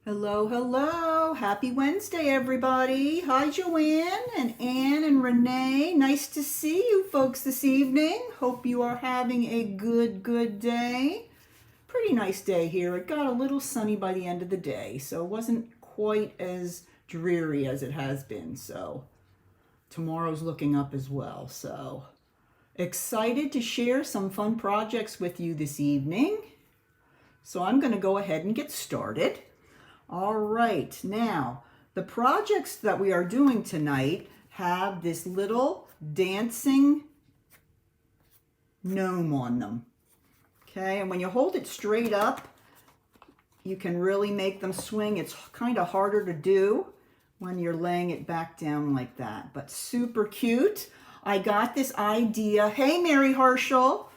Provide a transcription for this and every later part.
Hello, hello. Happy Wednesday, everybody. Hi, Joanne and Anne and Renee. Nice to see you folks this evening. Hope you are having a good day. Pretty nice day here. It got a little sunny by the end of the day, so it wasn't quite as dreary as it has been. So tomorrow's looking up as well. So excited to share some fun projects with you this evening. So I'm going to go ahead and get started. All right, now the projects that we are doing tonight have this little dancing gnome on them. Okay, and when you hold it straight up, you can really make them swing. It's kind of harder to do when you're laying it back down like that, but super cute. I got this idea. Hey, Mary Harshall.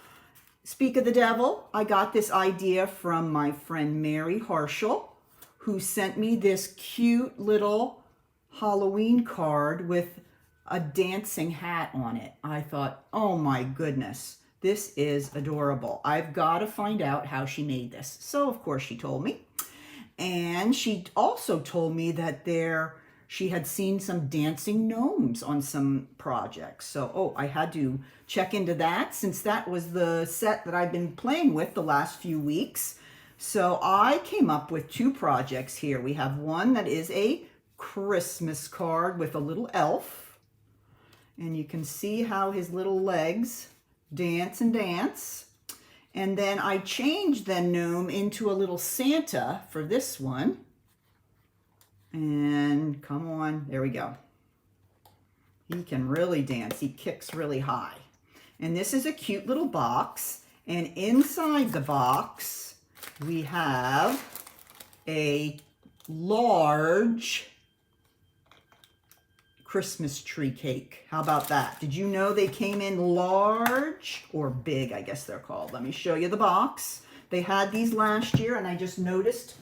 Speak of the devil. I got this idea from my friend Mary Harshall, who sent me this cute little Halloween card with a dancing hat on it. I thought, oh my goodness, this is adorable. I've got to find out how she made this. So of course she told me. And she also told me that she had seen some dancing gnomes on some projects. So, I had to check into that since that was the set that I've been playing with the last few weeks. So I came up with two projects here. We have one that is a Christmas card with a little elf. And you can see how his little legs dance and dance. And then I changed the gnome into a little Santa for this one. And come on, there we go. He can really dance. He kicks really high. And this is a cute little box. And inside the box, we have a large Christmas tree cake. How about that? Did you know they came in large or big, I guess they're called. Let me show you the box. They had these last year, and I just noticed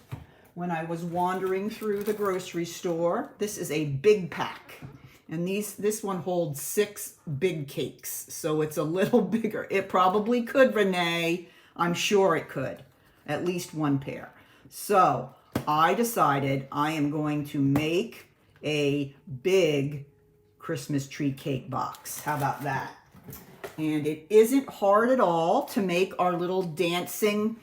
when I was wandering through the grocery store, this is a big pack. And this one holds 6 big cakes, so it's a little bigger. It probably could, Renee. I'm sure it could. At least one pair. So I decided I am going to make a big Christmas tree cake box. How about that? And it isn't hard at all to make our little dancing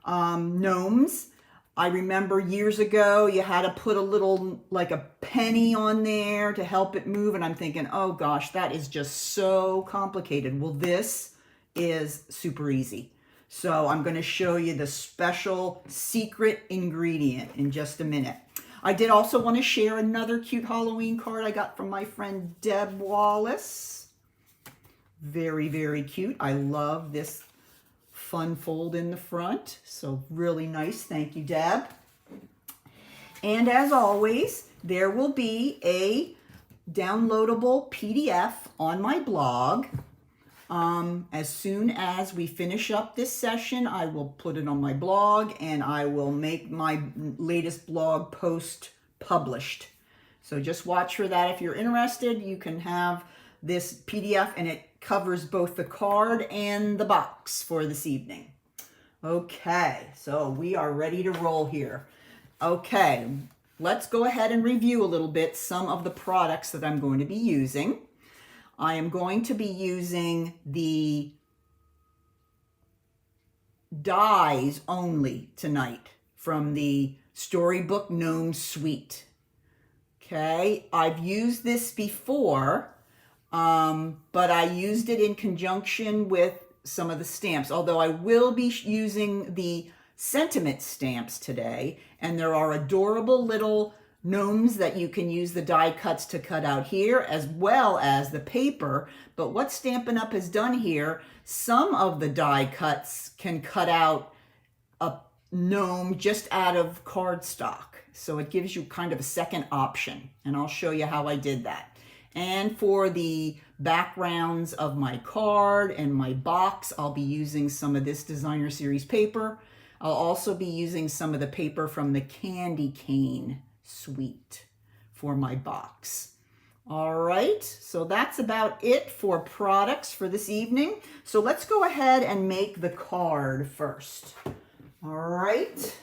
gnomes. I remember years ago you had to put a little, like a penny on there to help it move. And I'm thinking, oh gosh, that is just so complicated. Well, this is super easy. So I'm going to show you the special secret ingredient in just a minute. I did also want to share another cute Halloween card I got from my friend Deb Wallace. Very, very cute. I love this fun fold in the front. So really nice. Thank you, Deb. And as always, there will be a downloadable PDF on my blog. As soon as we finish up this session, I will put it on my blog and I will make my latest blog post published. So just watch for that. If you're interested, you can have this PDF and it covers both the card and the box for this evening. Okay, so we are ready to roll here. Okay, let's go ahead and review a little bit some of the products that I'm going to be using. I am going to be using the dies only tonight from the Storybook Gnome Suite. Okay, I've used this before, but I used it in conjunction with some of the stamps, although I will be using the sentiment stamps today, and there are adorable little gnomes that you can use the die cuts to cut out here, as well as the paper. But what Stampin' Up! Has done here, some of the die cuts can cut out a gnome just out of cardstock. So it gives you kind of a second option, and I'll show you how I did that. And for the backgrounds of my card and my box, I'll be using some of this Designer Series paper. I'll also be using some of the paper from the Candy Cane Suite for my box. All right, so that's about it for products for this evening. So let's go ahead and make the card first. All right,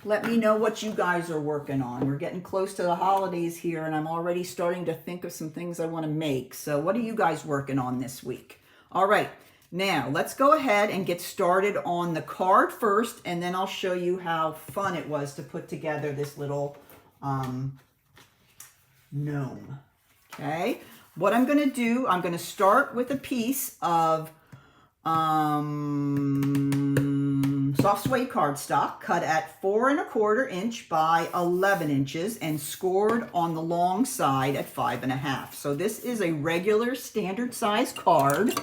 Let me know what you guys are working on. We're getting close to the holidays here, and I'm already starting to think of some things I want to make. So what are you guys working on this week? All right, now let's go ahead and get started on the card first, and then I'll show you how fun it was to put together this little gnome. Okay, what I'm going to do, I'm going to start with a piece of soft suede cardstock cut at 4 1/4 inch by 11 inches and scored on the long side at 5 1/2. So this is a regular standard size card,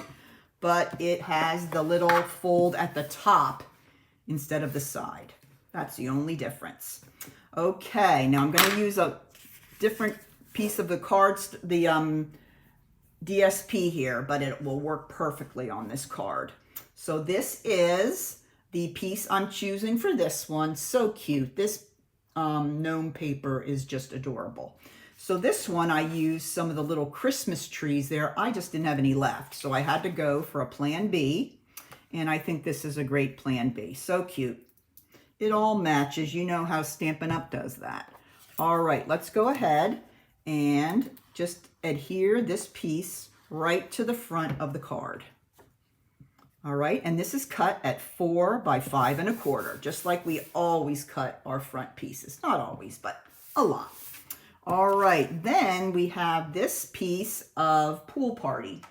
but it has the little fold at the top instead of the side. That's the only difference. Okay, now I'm going to use a different piece of the cards, the DSP here, but it will work perfectly on this card. So this is the piece I'm choosing for this one. So cute. This gnome paper is just adorable. So this one, I used some of the little Christmas trees there. I just didn't have any left, so I had to go for a plan B, and I think this is a great plan B. So cute. It all matches. You know how Stampin' Up! Does that. All right, let's go ahead and just adhere this piece right to the front of the card. All right, and this is cut at 4 by 5 1/4, just like we always cut our front pieces. Not always, but a lot. All right, then we have this piece of Pool Party.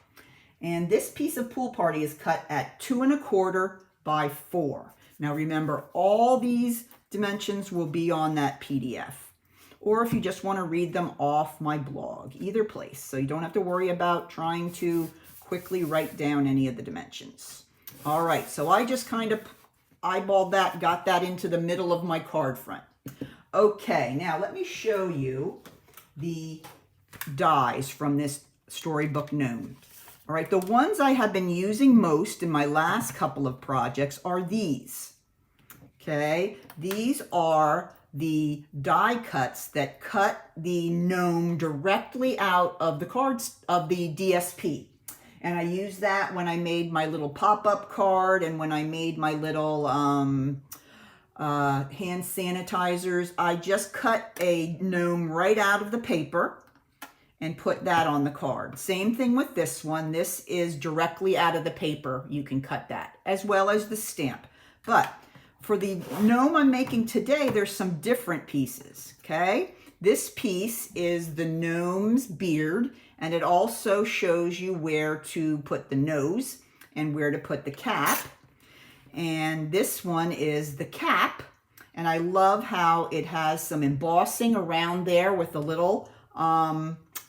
And this piece of Pool Party is cut at 2 1/4 by 4. Now remember, all these dimensions will be on that PDF. Or if you just want to read them off my blog, either place. So you don't have to worry about trying to quickly write down any of the dimensions. All right, so I just kind of eyeballed that, got that into the middle of my card front. Okay, now let me show you the dies from this Storybook Gnome. All right, the ones I have been using most in my last couple of projects are these. Okay, these are the die cuts that cut the gnome directly out of the cards of the DSP. And I used that when I made my little pop-up card and when I made my little hand sanitizers. I just cut a gnome right out of the paper and put that on the card. Same thing with this one. This is directly out of the paper. You can cut that, as well as the stamp. But for the gnome I'm making today, there's some different pieces, okay? This piece is the gnome's beard, and it also shows you where to put the nose and where to put the cap. And this one is the cap, and I love how it has some embossing around there with the little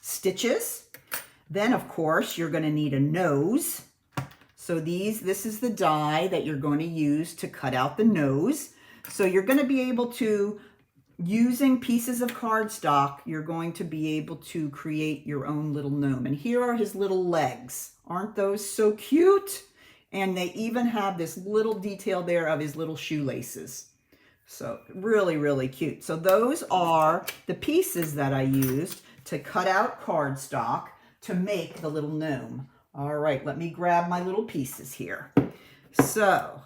stitches. Then, of course, you're going to need a nose. So this is the die that you're going to use to cut out the nose. So you're going to be able to, using pieces of cardstock, you're going to be able to create your own little gnome. And here are his little legs. Aren't those so cute? And they even have this little detail there of his little shoelaces. So really, really cute. So those are the pieces that I used to cut out cardstock to make the little gnome. All right, let me grab my little pieces here. So,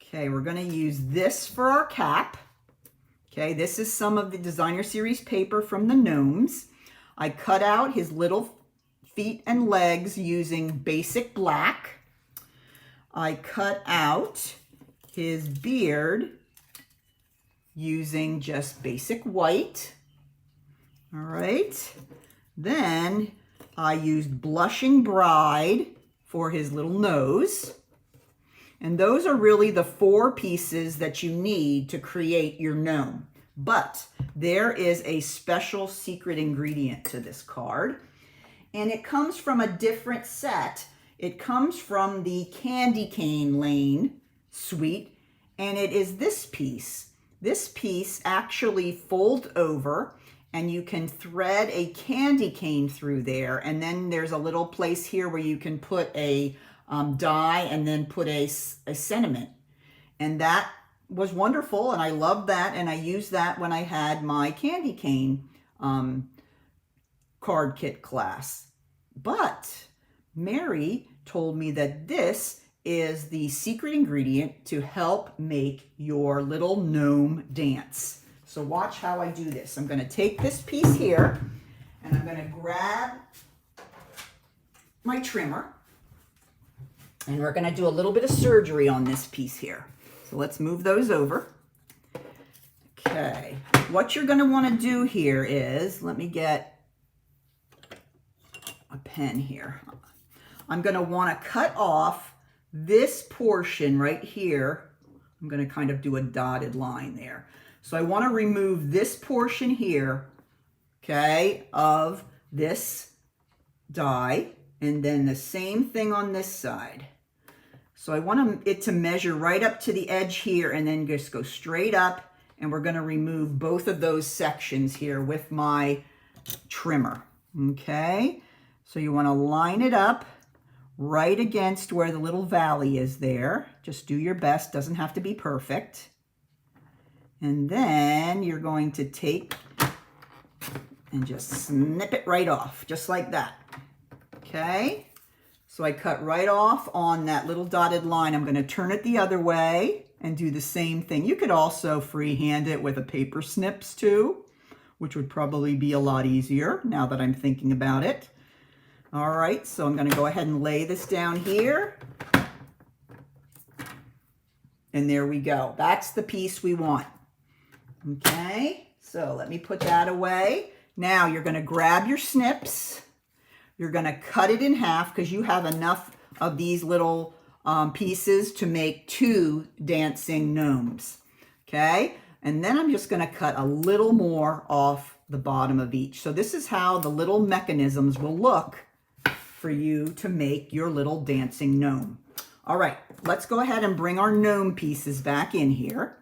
okay, we're going to use this for our cap. Okay, this is some of the Designer Series paper from the gnomes. I cut out his little feet and legs using basic black. I cut out his beard using just basic white. All right, then I used Blushing Bride for his little nose. And those are really the 4 pieces that you need to create your gnome. But there is a special secret ingredient to this card. And it comes from a different set. It comes from the Candy Cane Lane suite. And it is this piece. This piece actually folds over, and you can thread a candy cane through there. And then there's a little place here where you can put a die and then put a sentiment. And that was wonderful, and I loved that, and I used that when I had my candy cane card kit class. But Mary told me that this is the secret ingredient to help make your little gnome dance. So watch how I do this. I'm going to take this piece here and I'm going to grab my trimmer and we're going to do a little bit of surgery on this piece here. So let's move those over. Okay, what you're going to want to do here is, let me get a pen here. I'm going to want to cut off this portion right here. I'm going to kind of do a dotted line there. So I want to remove this portion here, okay, of this die, and then the same thing on this side. So I want it to measure right up to the edge here and then just go straight up, and we're going to remove both of those sections here with my trimmer, okay? So you want to line it up right against where the little valley is there. Just do your best, doesn't have to be perfect. And then you're going to take and just snip it right off, just like that. Okay? So I cut right off on that little dotted line. I'm going to turn it the other way and do the same thing. You could also freehand it with a paper snips too, which would probably be a lot easier now that I'm thinking about it. All right, so I'm going to go ahead and lay this down here. And there we go. That's the piece we want. Okay, so let me put that away. Now you're going to grab your snips. You're going to cut it in half because you have enough of these little pieces to make 2 dancing gnomes. Okay, and then I'm just going to cut a little more off the bottom of each. So this is how the little mechanisms will look for you to make your little dancing gnome. All right, let's go ahead and bring our gnome pieces back in here.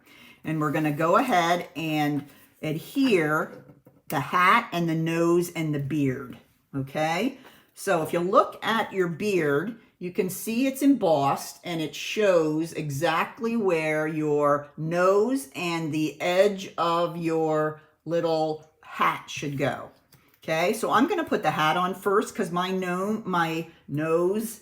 And we're going to go ahead and adhere the hat and the nose and the beard, okay? So if you look at your beard, you can see it's embossed and it shows exactly where your nose and the edge of your little hat should go, okay? So I'm going to put the hat on first because my gnome nose,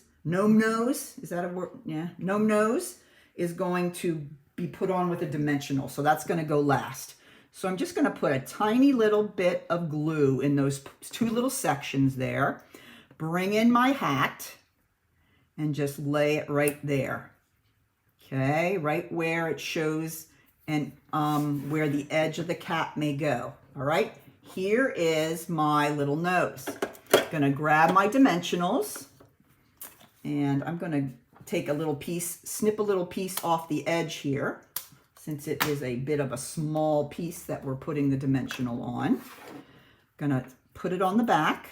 is that a word? Yeah, gnome nose is going to be put on with a dimensional. So that's going to go last. So I'm just going to put a tiny little bit of glue in those 2 little sections there. Bring in my hat and just lay it right there. Okay, right where it shows and where the edge of the cap may go. All right, here is my little nose. I'm going to grab my dimensionals and I'm going to take a little piece, snip a little piece off the edge here, since it is a bit of a small piece that we're putting the dimensional on. Gonna put it on the back.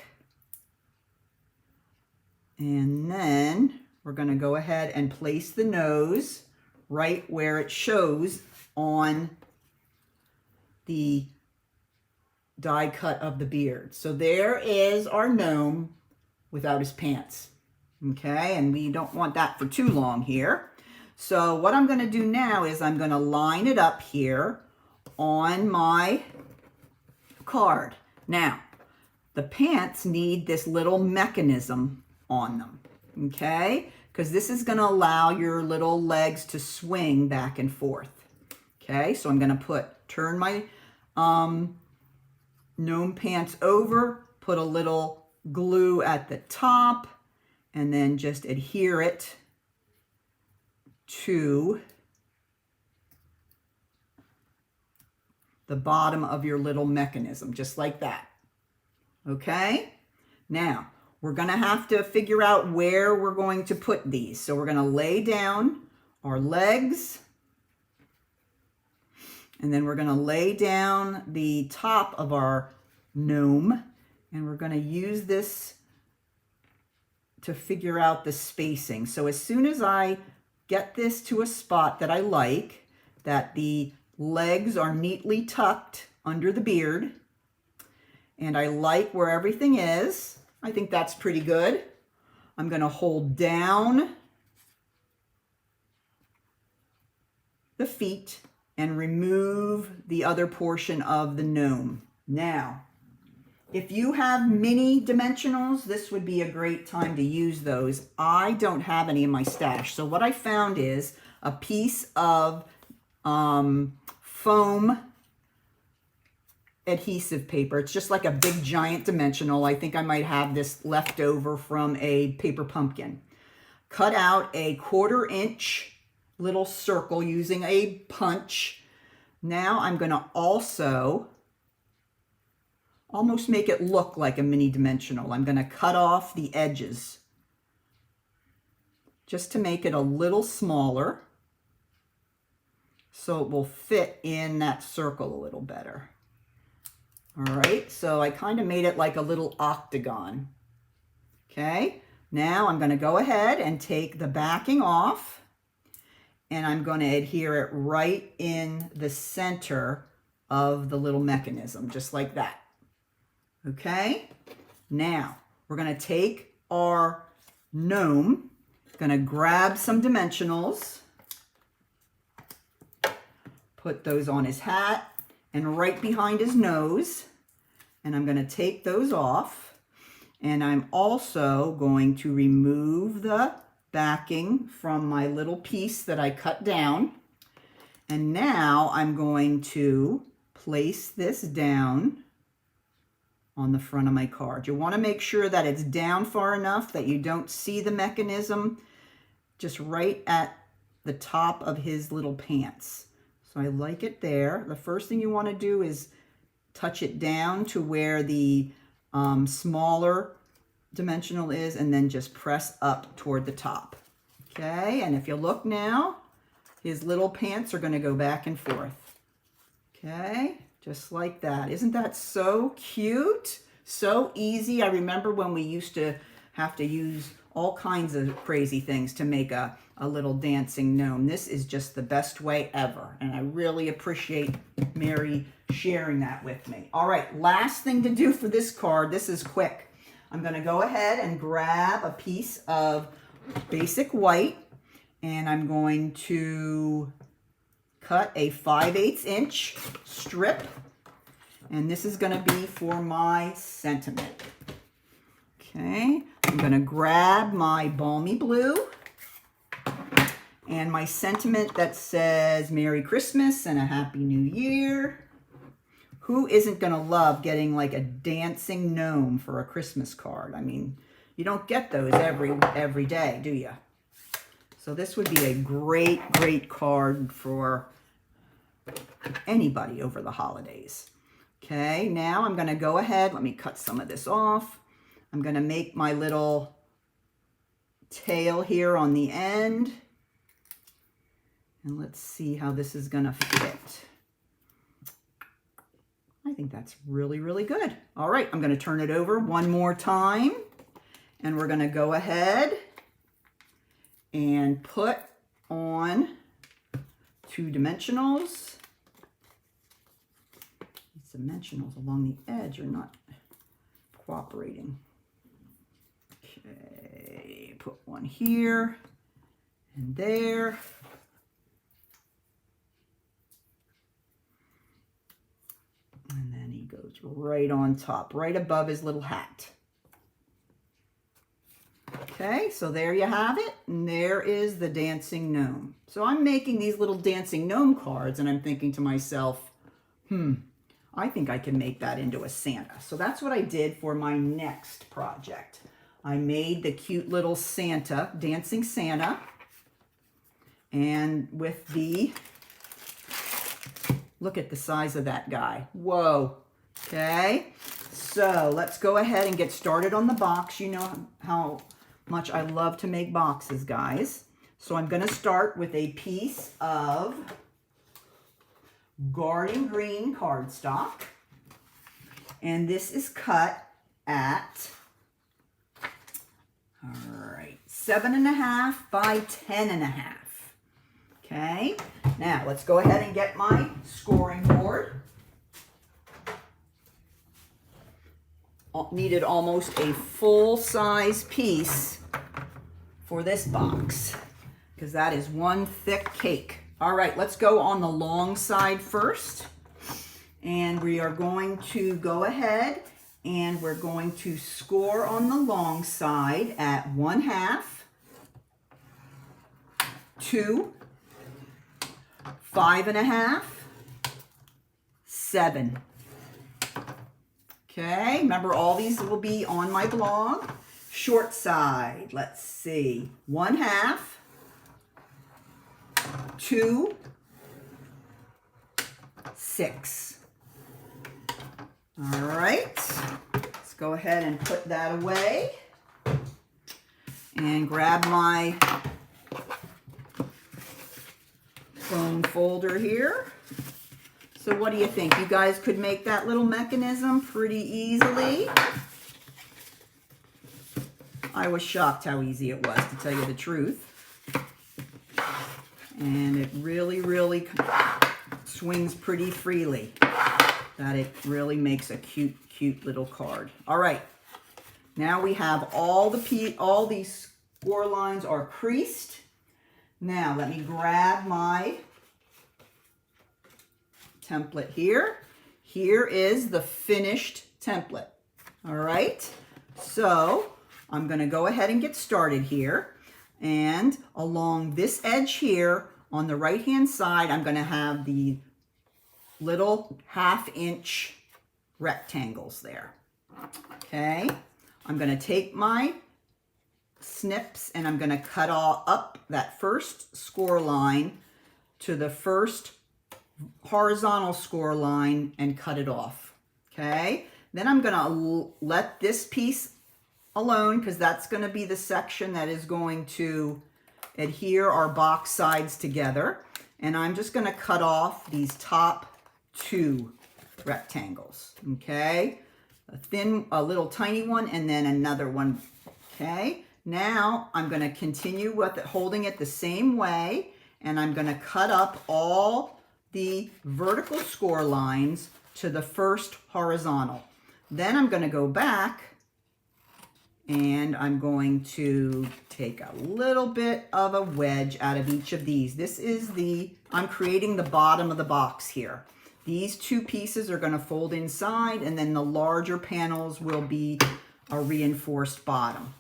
And then we're gonna go ahead and place the nose right where it shows on the die cut of the beard. So there is our gnome without his pants. Okay, and we don't want that for too long here. So what I'm going to do now is I'm going to line it up here on my card. Now, the pants need this little mechanism on them, okay? Because this is going to allow your little legs to swing back and forth. Okay, so I'm going to turn my gnome pants over, put a little glue at the top, and then just adhere it to the bottom of your little mechanism, just like that. Okay? Now, we're going to have to figure out where we're going to put these. So we're going to lay down our legs, and then we're going to lay down the top of our gnome, and we're going to use this to figure out the spacing. So as soon as I get this to a spot that I like, that the legs are neatly tucked under the beard, and I like where everything is, I think that's pretty good. I'm going to hold down the feet and remove the other portion of the gnome. Now, If you have mini dimensionals, this would be a great time to use those. I don't have any in my stash. So what I found is a piece of foam adhesive paper. It's just like a big giant dimensional. I think I might have this left over from a paper pumpkin. Cut out a 1/4 inch little circle using a punch. Now I'm going to also almost make it look like a mini dimensional. I'm going to cut off the edges just to make it a little smaller so it will fit in that circle a little better. All right, so I kind of made it like a little octagon. Okay, now I'm going to go ahead and take the backing off, and I'm going to adhere it right in the center of the little mechanism, just like that. Okay, now we're going to take our gnome, going to grab some dimensionals, put those on his hat and right behind his nose, and I'm going to take those off, and I'm also going to remove the backing from my little piece that I cut down, and now I'm going to place this down on the front of my card. You want to make sure that it's down far enough that you don't see the mechanism, just right at the top of his little pants. So I like it there. The first thing you want to do is touch it down to where the smaller dimensional is, and then just press up toward the top. Okay, and if you look now, his little pants are going to go back and forth. Okay, just like that. Isn't that so cute? So easy. I remember when we used to have to use all kinds of crazy things to make a little dancing gnome. This is just the best way ever, and I really appreciate Mary sharing that with me. All right, last thing to do for this card. This is quick. I'm going to go ahead and grab a piece of basic white, and I'm going to cut a 5/8 inch strip, and this is going to be for my sentiment. Okay, I'm going to grab my balmy blue and my sentiment that says Merry Christmas and a Happy New Year. Who isn't going to love getting like a dancing gnome for a Christmas card? I mean, you don't get those every day, do you? So this would be a great card for anybody over the holidays. Okay, now I'm going to go ahead. Let me cut some of this off. I'm going to make my little tail here on the end. And let's see how this is going to fit. I think that's really good. All right, I'm going to turn it over one more time. And we're going to go ahead and put on 2 dimensionals. These dimensionals along the edge are not cooperating. Okay, put one here and there. And then he goes right on top, right above his little hat. Okay, so there you have it. And there is the dancing gnome. So I'm making these little dancing gnome cards, and I'm thinking to myself, I think I can make that into a Santa. So that's what I did for my next project. I made the cute little Santa, dancing Santa, and with the, look at the size of that guy. Whoa. Okay, so let's go ahead and get started on the box. You know how much I love to make boxes, guys. So I'm going to start with a piece of garden green cardstock. And this is cut at, 7.5 by 10.5. Okay, now let's go ahead and get my scoring board. Needed almost a full-size piece for this box because that is one thick cake. All right, let's go on the long side first. And we are going to go ahead and we're going to score on the long side at 1/2, 2, 5.5, 7. Okay, remember all these will be on my blog. Short side, let's see, 1/2, 2, 6. All right, let's go ahead and put that away and grab my phone folder here. So what do you think? You guys could make that little mechanism pretty easily. I was shocked how easy it was, to tell you the truth. And it really, really swings pretty freely. That it really makes a cute, cute little card. All right, now we have all these score lines are creased. Now let me grab my template here. Here is the finished template. All right, so I'm going to go ahead and get started here. And along this edge here on the right hand side, I'm going to have the little 1/2 inch rectangles there. Okay, I'm going to take my snips and I'm going to cut all up that first score line to the first horizontal score line and cut it off. Okay, then I'm going to let this piece alone because that's going to be the section that is going to adhere our box sides together. And I'm just going to cut off these top 2 rectangles. Okay, a little tiny one and then another one. Okay, now I'm going to continue with it, holding it the same way, and I'm going to cut up all the vertical score lines to the first horizontal. Then I'm going to go back and I'm going to take a little bit of a wedge out of each of these. This is I'm creating the bottom of the box here. These 2 pieces are going to fold inside, and then the larger panels will be a reinforced bottom.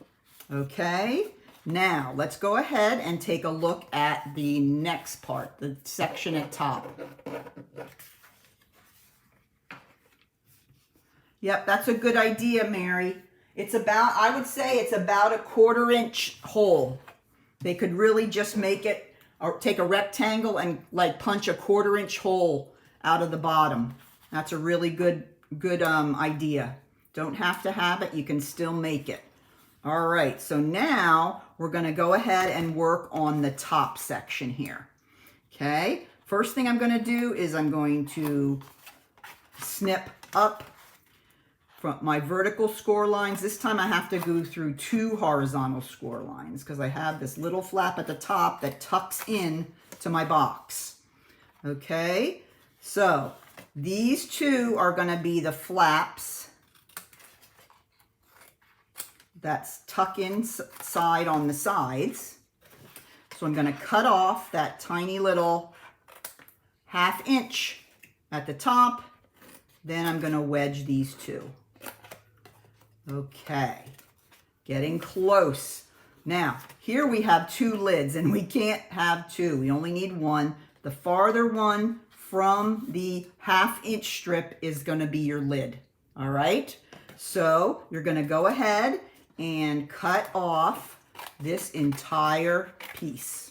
Okay, now let's go ahead and take a look at the next part, the section at top. Yep, that's a good idea, Mary. It's about, I would say it's about a 1/4 inch hole. They could really just make it, or take a rectangle and like punch a 1/4 inch hole out of the bottom. That's a really good idea. Don't have to have it, you can still make it. All right, so now we're going to go ahead and work on the top section here. Okay, first thing I'm going to do is I'm going to snip up from my vertical score lines. This time I have to go through 2 horizontal score lines because I have this little flap at the top that tucks in to my box. Okay, so these 2 are going to be the flaps that's tuck inside on the sides. So I'm going to cut off that tiny little 1/2 inch at the top. Then I'm going to wedge these 2. Okay, getting close. Now, here we have 2 lids, and we can't have 2. We only need 1. The farther one from the 1/2 inch strip is going to be your lid. All right, so you're going to go ahead and cut off this entire piece.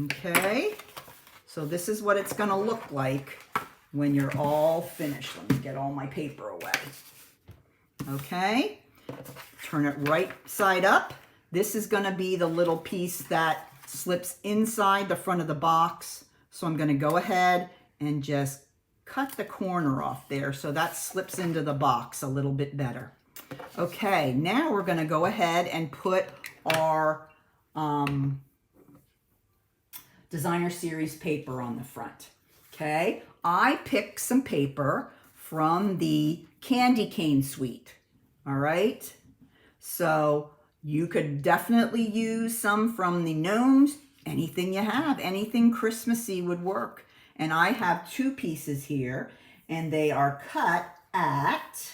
Okay, so this is what it's going to look like when you're all finished. Let me get all my paper away. Okay, turn it right side up. This is going to be the little piece that slips inside the front of the box. So I'm going to go ahead and just cut the corner off there so that slips into the box a little bit better. Okay, now we're going to go ahead and put our designer series paper on the front. Okay, I picked some paper from the candy cane suite. All right, so you could definitely use some from the gnomes. Anything you have, anything Christmassy would work. And I have 2 pieces here, and they are cut at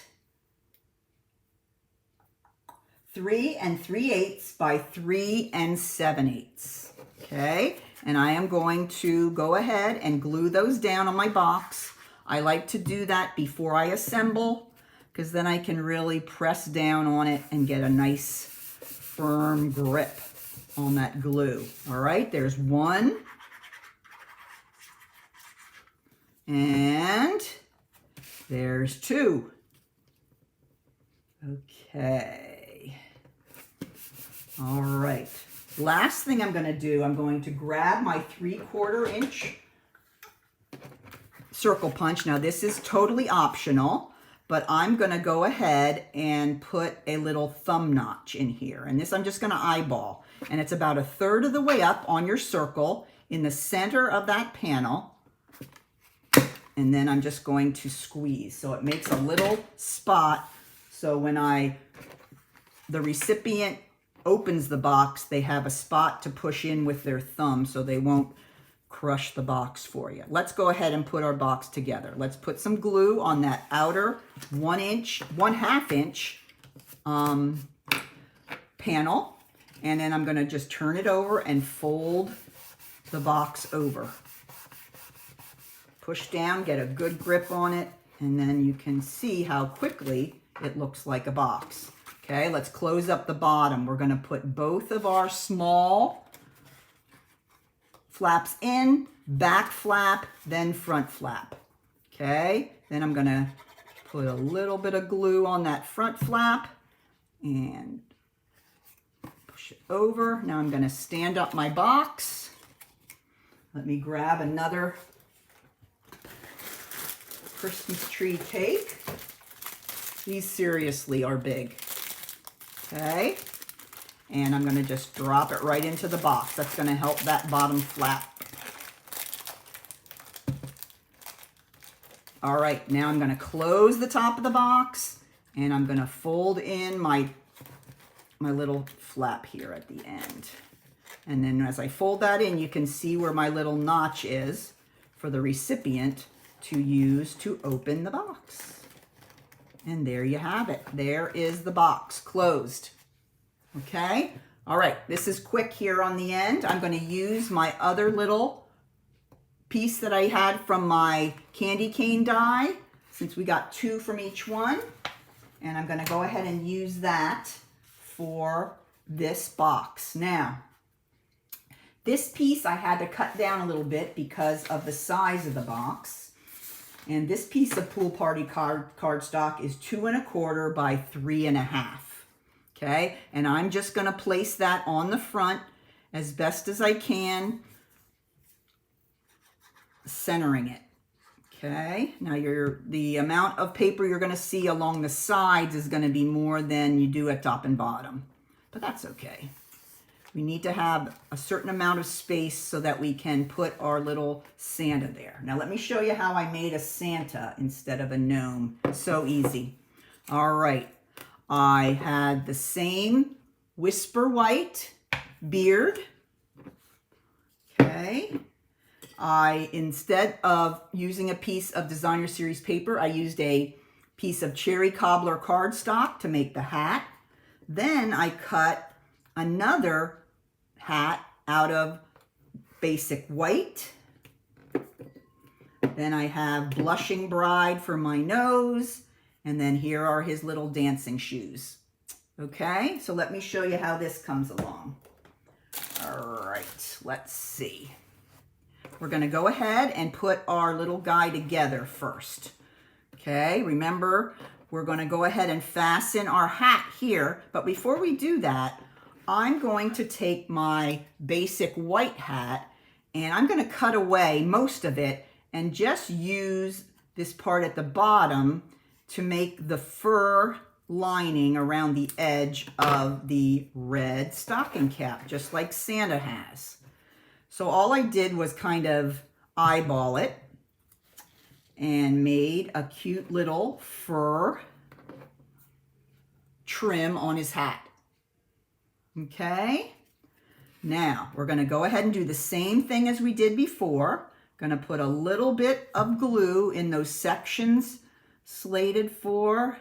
3 3/8 by 3 7/8. Okay, and I am going to go ahead and glue those down on my box. I like to do that before I assemble because then I can really press down on it and get a nice firm grip on that glue. All right, there's one. And there's two. Okay. All right. Last thing I'm going to do, I'm going to grab my 3/4 inch circle punch. Now this is totally optional, but I'm going to go ahead and put a little thumb notch in here. And this I'm just going to eyeball. And it's about 1/3 of the way up on your circle in the center of that panel. And then I'm just going to squeeze. So it makes a little spot. So when the recipient opens the box, they have a spot to push in with their thumb so they won't crush the box for you. Let's go ahead and put our box together. Let's put some glue on that outer 1/2 inch panel. And then I'm going to just turn it over and fold the box over. Push down, get a good grip on it, and then you can see how quickly it looks like a box. Okay, let's close up the bottom. We're going to put both of our small flaps in, back flap, then front flap. Okay, then I'm going to put a little bit of glue on that front flap and push it over. Now I'm going to stand up my box. Let me grab another Christmas tree cake. These seriously are big. Okay, and I'm going to just drop it right into the box. That's going to help that bottom flap. All right, now I'm going to close the top of the box and I'm going to fold in my little flap here at the end. And then as I fold that in, you can see where my little notch is for the recipient to use to open the box. And there you have it. There is the box closed. Okay. All right. This is quick here on the end. I'm going to use my other little piece that I had from my candy cane die, since we got 2 from each one. And I'm going to go ahead and use that for this box. Now, this piece I had to cut down a little bit because of the size of the box. And this piece of Pool Party cardstock is 2 1/4 by 3 1/2. Okay, and I'm just going to place that on the front as best as I can, centering it. Okay, now the amount of paper you're going to see along the sides is going to be more than you do at top and bottom, but that's okay. We need to have a certain amount of space so that we can put our little Santa there. Now let me show you how I made a Santa instead of a gnome. So easy. All right. I had the same Whisper White beard. Okay. Instead of using a piece of Designer Series paper, I used a piece of Cherry Cobbler cardstock to make the hat. Then I cut another hat out of basic white. Then I have Blushing Bride for my nose. And then here are his little dancing shoes. Okay, so let me show you how this comes along. All right, let's see. We're going to go ahead and put our little guy together first. Okay, remember, we're going to go ahead and fasten our hat here. But before we do that, I'm going to take my basic white hat and I'm going to cut away most of it and just use this part at the bottom to make the fur lining around the edge of the red stocking cap, just like Santa has. So all I did was kind of eyeball it and made a cute little fur trim on his hat. Okay, now we're going to go ahead and do the same thing as we did before. Going to put a little bit of glue in those sections slated for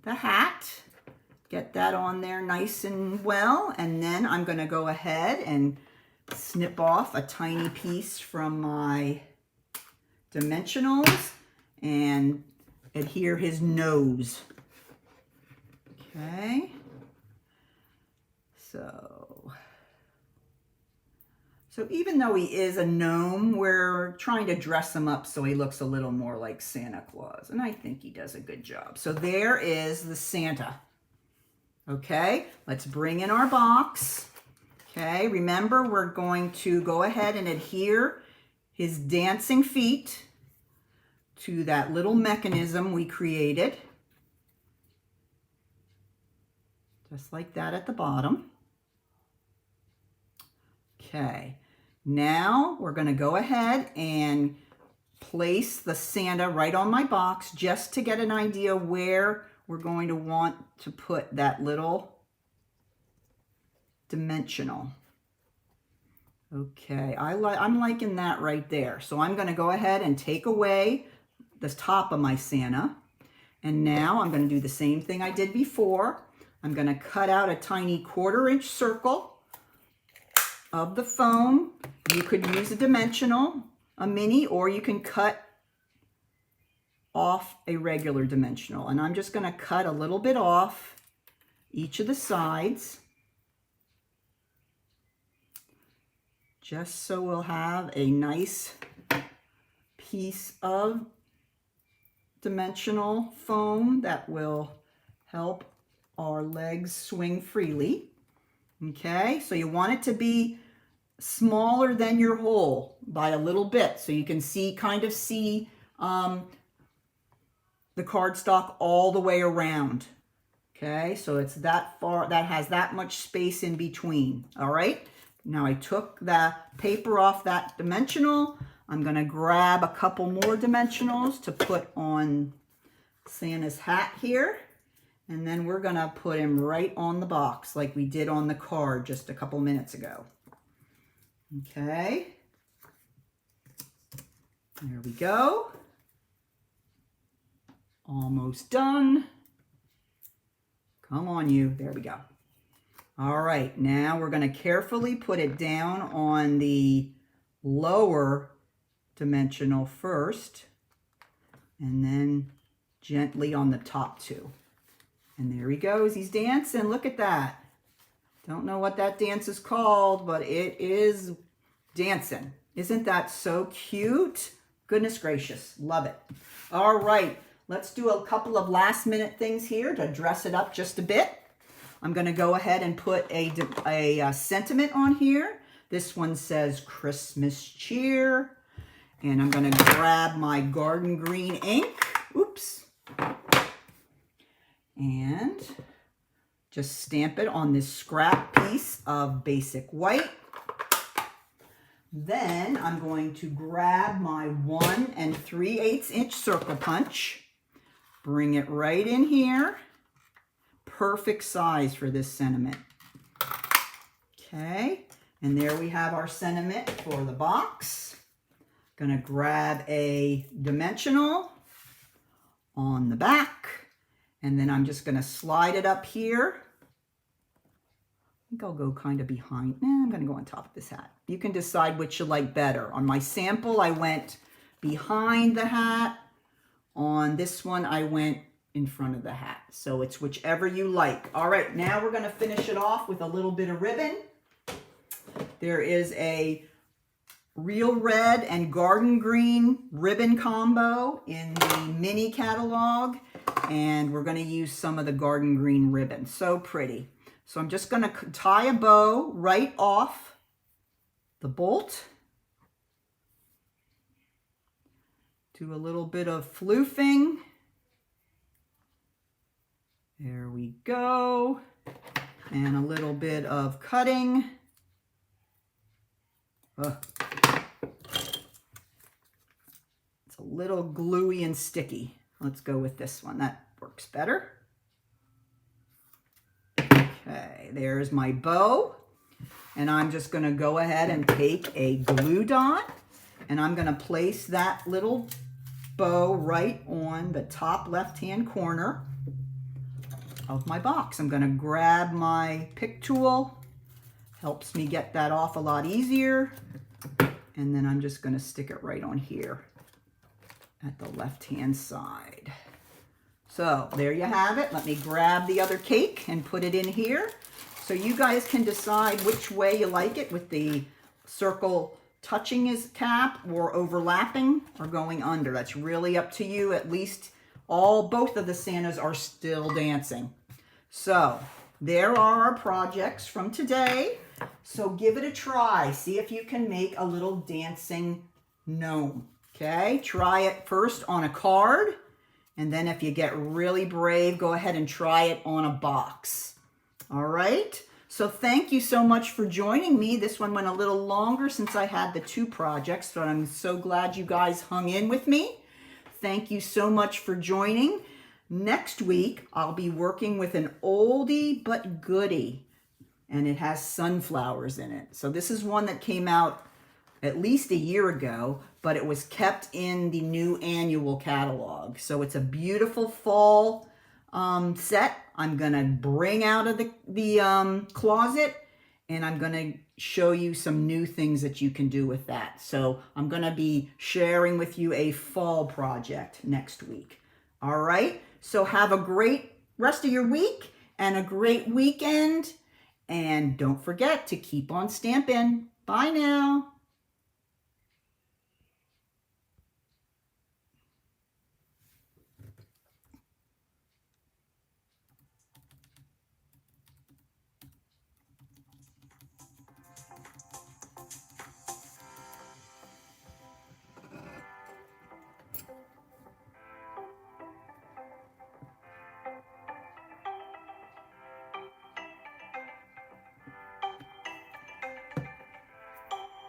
the hat. Get that on there nice and well. And then I'm going to go ahead and snip off a tiny piece from my dimensionals and adhere his nose. Okay. So even though he is a gnome, we're trying to dress him up so he looks a little more like Santa Claus. And I think he does a good job. So there is the Santa. Okay, let's bring in our box. Okay, remember we're going to go ahead and adhere his dancing feet to that little mechanism we created. Just like that at the bottom. Okay. Now we're going to go ahead and place the Santa right on my box just to get an idea where we're going to want to put that little dimensional. Okay, I'm liking that right there. So I'm going to go ahead and take away the top of my Santa. And now I'm going to do the same thing I did before. I'm going to cut out a tiny 1/4-inch circle of the foam. You could use a dimensional, a mini, or you can cut off a regular dimensional. And I'm just going to cut a little bit off each of the sides, just so we'll have a nice piece of dimensional foam that will help our legs swing freely. Okay, so you want it to be smaller than your hole by a little bit, so you can kind of see the cardstock all the way around. Okay, so it's that far, that has that much space in between. All right, now I took the paper off that dimensional. I'm going to grab a couple more dimensionals to put on Santa's hat here. And then we're going to put him right on the box like we did on the card just a couple minutes ago. Okay. There we go. Almost done. Come on, you. There we go. All right. Now we're going to carefully put it down on the lower dimensional first, and then gently on the top two. And there he goes. He's dancing. Look at that. Don't know what that dance is called, but it is dancing. Isn't that so cute? Goodness gracious. Love it. All right. Let's do a couple of last minute things here to dress it up just a bit. I'm going to go ahead and put a sentiment on here. This one says Christmas cheer. And I'm going to grab my garden green ink. Oops. And just stamp it on this scrap piece of basic white. Then I'm going to grab my 1 3/8 inch circle punch, bring it right in here. Perfect size for this sentiment. Okay, and there we have our sentiment for the box. Gonna grab a dimensional on the back. And then I'm just going to slide it up here. I think I'll go kind of behind. I'm going to go on top of this hat. You can decide which you like better. On my sample, I went behind the hat. On this one, I went in front of the hat. So it's whichever you like. All right, now we're going to finish it off with a little bit of ribbon. There is a real red and garden green ribbon combo in the mini catalog. And we're going to use some of the garden green ribbon. So pretty. So I'm just going to tie a bow right off the bolt. Do a little bit of floofing. There we go. And a little bit of cutting. It's a little gluey and sticky. Let's go with this one. That works better. Okay, there's my bow. And I'm just going to go ahead and take a glue dot. And I'm going to place that little bow right on the top left-hand corner of my box. I'm going to grab my pick tool. Helps me get that off a lot easier. And then I'm just going to stick it right on here at the left-hand side. So there you have it. Let me grab the other cake and put it in here. So you guys can decide which way you like it, with the circle touching his cap or overlapping or going under. That's really up to you. At least both of the Santas are still dancing. So there are our projects from today. So give it a try. See if you can make a little dancing gnome. Okay, try it first on a card, and then if you get really brave, go ahead and try it on a box. All right, so thank you so much for joining me. This one went a little longer since I had the 2 projects, but I'm so glad you guys hung in with me. Thank you so much for joining. Next week, I'll be working with an oldie but goodie, and it has sunflowers in it. So this is one that came out at least a year ago, but it was kept in the new annual catalog. So it's a beautiful fall set. I'm gonna bring out of the closet, and I'm gonna show you some new things that you can do with that. So I'm gonna be sharing with you a fall project next week. All right, so have a great rest of your week and a great weekend. And don't forget to keep on stamping. Bye now.